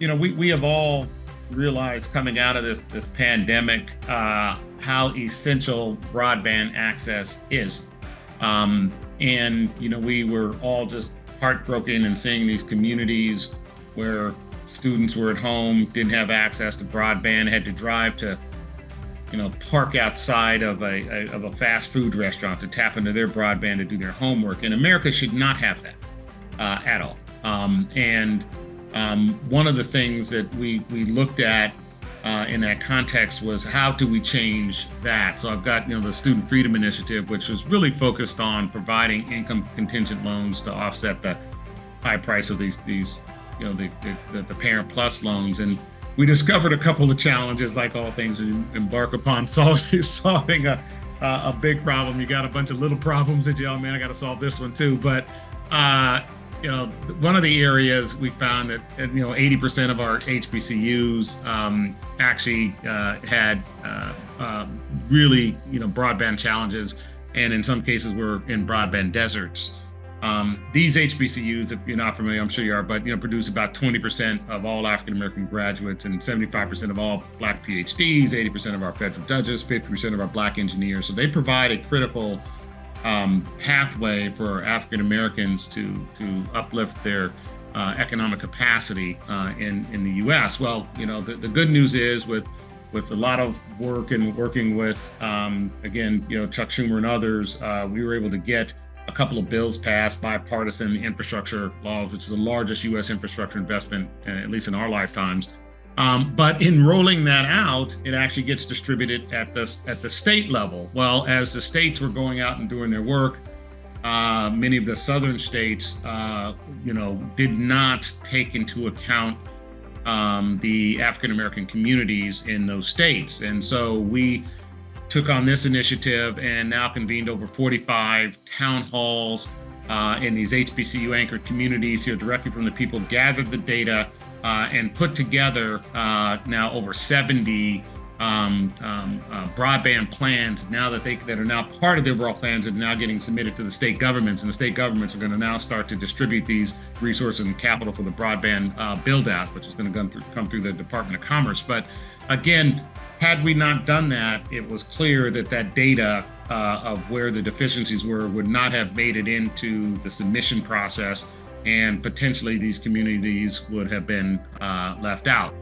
we have all realized coming out of this pandemic how essential broadband access is. We were all just heartbroken and seeing these communities where students were at home, didn't have access to broadband, had to drive to, park outside of a fast food restaurant to tap into their broadband to do their homework. And America should not have that at all. One of the things that we looked at in that context was how do we change that? So I've got, the Student Freedom Initiative, which was really focused on providing income contingent loans to offset the high price of these the Parent Plus loans. And we discovered a couple of challenges, like all things you embark upon solving a big problem. You got a bunch of little problems that I got to solve this one too. But one of the areas we found that 80% of our HBCUs actually had really broadband challenges, and in some cases were in broadband deserts. These HBCUs, if you're not familiar, I'm sure you are, but produce about 20% of all African American graduates and 75% of all Black PhDs, 80% of our federal judges, 50% of our Black engineers. So they provide a critical pathway for African Americans to uplift their economic capacity in the U.S. Well, the good news is with a lot of work and working with Chuck Schumer and others, we were able to get a couple of bills passed, bipartisan infrastructure laws, which is the largest U.S. infrastructure investment, at least in our lifetimes. But in rolling that out, it actually gets distributed at the state level. Well, as the states were going out and doing their work, many of the southern states, did not take into account the African American communities in those states, and so we took on this initiative and now convened over 45 town halls in these HBCU anchored communities here directly from the people, gathered the data and put together now over 70 broadband plans that are now part of the overall plans that are now getting submitted to the state governments, and the state governments are going to now start to distribute these resources and capital for the broadband build out, which is going to come through the Department of Commerce. But again, had we not done that, it was clear that data of where the deficiencies would not have made it into the submission process, and potentially these communities would have been left out.